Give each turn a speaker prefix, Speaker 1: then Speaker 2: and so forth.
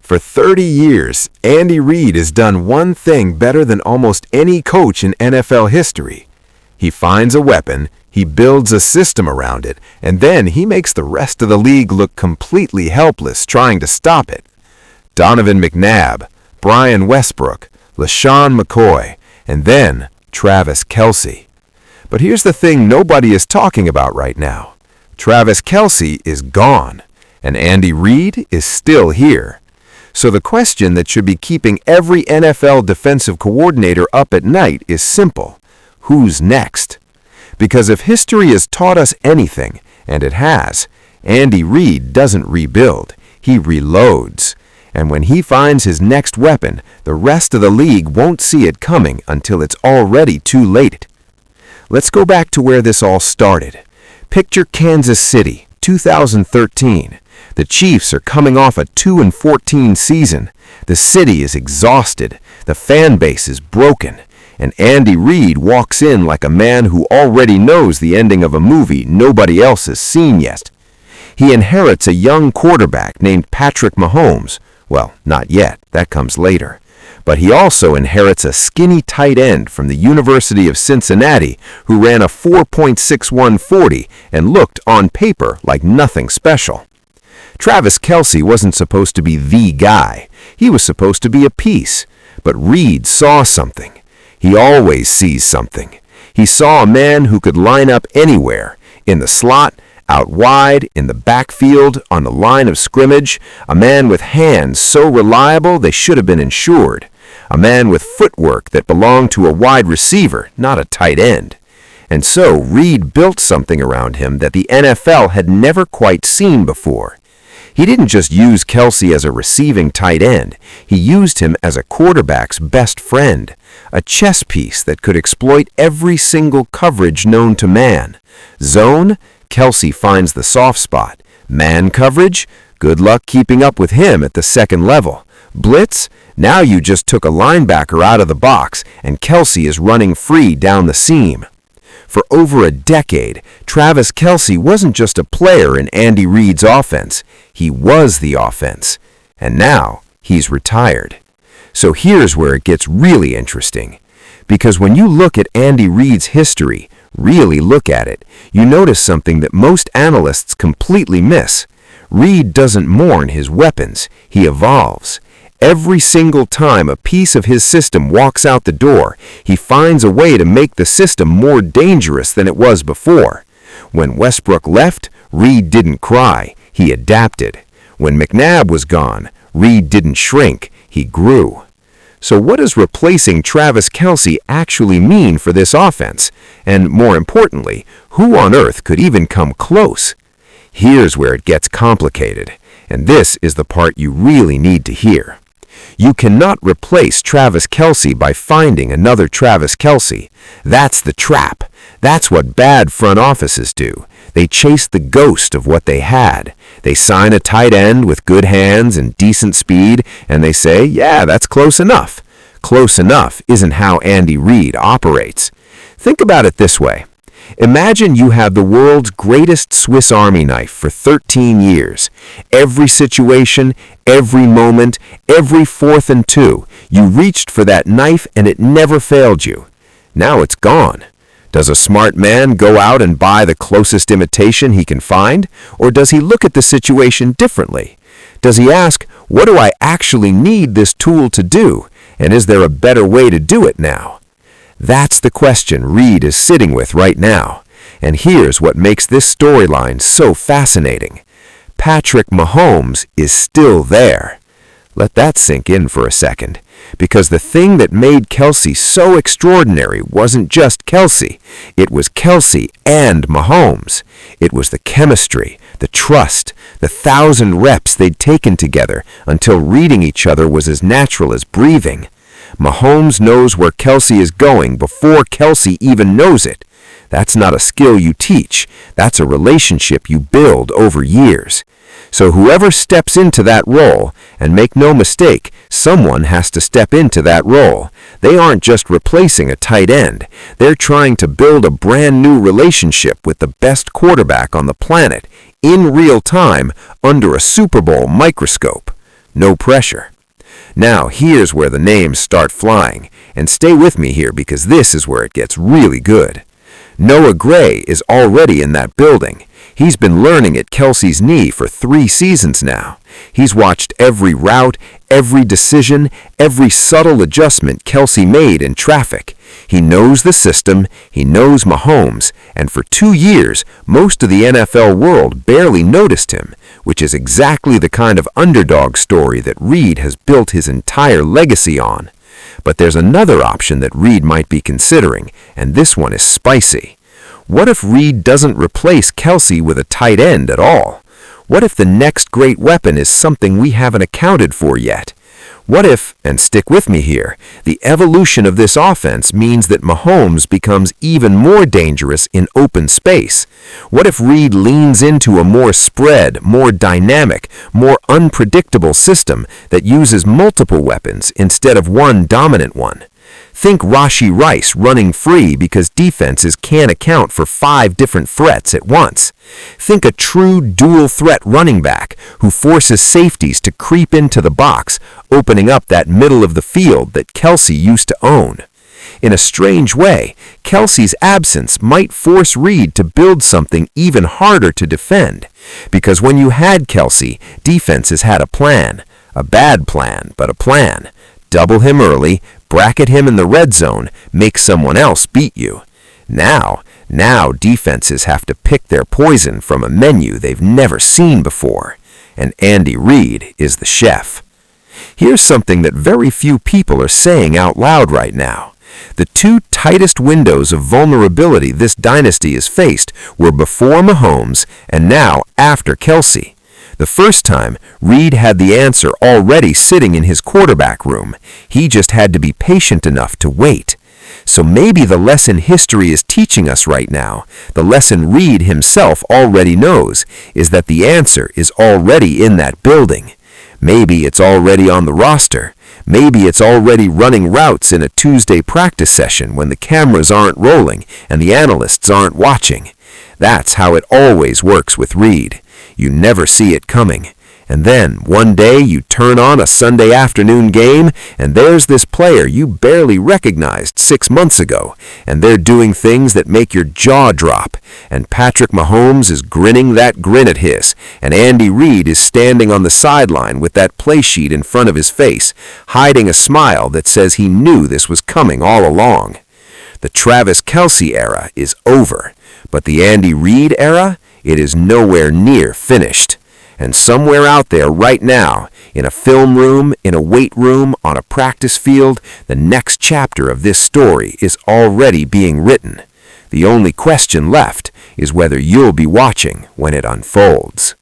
Speaker 1: For 30 years, Andy Reid has done one thing better than almost any coach in NFL history. He finds a weapon, he builds a system around it, and then he makes the rest of the league look completely helpless trying to stop it. Donovan McNabb, Brian Westbrook, LaShawn McCoy, and then Travis Kelce. But here's the thing nobody is talking about right now. Travis Kelce is gone, and Andy Reid is still here. So the question that should be keeping every NFL defensive coordinator up at night is simple. Who's next? Because if history has taught us anything, and it has, Andy Reid doesn't rebuild, he reloads. And when he finds his next weapon, the rest of the league won't see it coming until it's already too late. Let's go back to where this all started. Picture Kansas City, 2013. The Chiefs are coming off a 2-14 season. The city is exhausted. The fan base is broken. And Andy Reid walks in like a man who already knows the ending of a movie nobody else has seen yet. He inherits a young quarterback named Patrick Mahomes. Well, not yet. That comes later. But he also inherits a skinny tight end from the University of Cincinnati who ran a 4.61 40 and looked on paper like nothing special. Travis Kelce wasn't supposed to be the guy. He was supposed to be a piece. But Reid saw something. He always sees something. He saw a man who could line up anywhere, in the slot, out wide, in the backfield, on the line of scrimmage, a man with hands so reliable they should have been insured, a man with footwork that belonged to a wide receiver, not a tight end. And so Reid built something around him that the NFL had never quite seen before. He didn't just use Kelce as a receiving tight end. He used him as a quarterback's best friend, a chess piece that could exploit every single coverage known to man. Zone, Kelce finds the soft spot. Man coverage, good luck keeping up with him at the second level. Blitz, now you just took a linebacker out of the box and Kelce is running free down the seam. For over a decade, Travis Kelce wasn't just a player in Andy Reid's offense. He was the offense. And now, he's retired. So here's where it gets really interesting. Because when you look at Andy Reid's history, really look at it, you notice something that most analysts completely miss. Reid doesn't mourn his weapons. He evolves. Every single time a piece of his system walks out the door, he finds a way to make the system more dangerous than it was before. When Westbrook left, Reid didn't cry, he adapted. When McNabb was gone, Reid didn't shrink, he grew. So what does replacing Travis Kelce actually mean for this offense? And more importantly, who on earth could even come close? Here's where it gets complicated, and this is the part you really need to hear. You cannot replace Travis Kelce by finding another Travis Kelce. That's the trap. That's what bad front offices do. They chase the ghost of what they had. They sign a tight end with good hands and decent speed, and they say, yeah, that's close enough. Close enough isn't how Andy Reid operates. Think about it this way. Imagine you have the world's greatest Swiss Army knife for 13 years. Every situation, every moment, every 4th and 2, you reached for that knife and it never failed you. Now it's gone. Does a smart man go out and buy the closest imitation he can find? Or does he look at the situation differently? Does he ask, what do I actually need this tool to do? And is there a better way to do it now? That's the question Reid is sitting with right now. And here's what makes this storyline so fascinating. Patrick Mahomes is still there. Let that sink in for a second. Because the thing that made Kelce so extraordinary wasn't just Kelce. It was Kelce and Mahomes. It was the chemistry, the trust, the 1,000 reps they'd taken together until reading each other was as natural as breathing. Mahomes knows where Kelce is going before Kelce even knows it. That's not a skill you teach. That's a relationship you build over years. So whoever steps into that role, and make no mistake, someone has to step into that role. They aren't just replacing a tight end. They're trying to build a brand new relationship with the best quarterback on the planet, in real time, under a Super Bowl microscope. no pressure. Now here's where the names start flying, and stay with me here because this is where it gets really good. Noah Gray is already in that building. He's been learning at Kelce's knee for 3 seasons now. He's watched every route, every decision, every subtle adjustment Kelce made in traffic. He knows the system, he knows Mahomes, and for 2 years, most of the NFL world barely noticed him, which is exactly the kind of underdog story that Reid has built his entire legacy on. But there's another option that Reid might be considering, and this one is spicy. What if Reid doesn't replace Kelce with a tight end at all? What if the next great weapon is something we haven't accounted for yet? What if, and stick with me here, the evolution of this offense means that Mahomes becomes even more dangerous in open space? What if Reid leans into a more spread, more dynamic, more unpredictable system that uses multiple weapons instead of one dominant one? Think Rashee Rice running free because defenses can't account for 5 different threats at once. Think a true dual-threat running back who forces safeties to creep into the box, opening up that middle of the field that Kelce used to own. In a strange way, Kelce's absence might force Reid to build something even harder to defend, because when you had Kelce, defenses had a plan. A bad plan, but a plan. Double him early, bracket him in the red zone, make someone else beat you. Now defenses have to pick their poison from a menu they've never seen before, and Andy Reid is the chef. Here's something that very few people are saying out loud right now. The 2 tightest windows of vulnerability this dynasty has faced were before Mahomes and now after Kelce. The first time, Reid had the answer already sitting in his quarterback room. He just had to be patient enough to wait. So maybe the lesson history is teaching us right now, the lesson Reid himself already knows, is that the answer is already in that building. Maybe it's already on the roster. Maybe it's already running routes in a Tuesday practice session when the cameras aren't rolling and the analysts aren't watching. That's how it always works with Reid. You never see it coming. And then, one day, you turn on a Sunday afternoon game, and there's this player you barely recognized 6 months ago, and they're doing things that make your jaw drop. And Patrick Mahomes is grinning that grin at his, and Andy Reid is standing on the sideline with that play sheet in front of his face, hiding a smile that says he knew this was coming all along. The Travis Kelce era is over, but the Andy Reid era, it is nowhere near finished. And somewhere out there right now, in a film room, in a weight room, on a practice field, the next chapter of this story is already being written. The only question left is whether you'll be watching when it unfolds.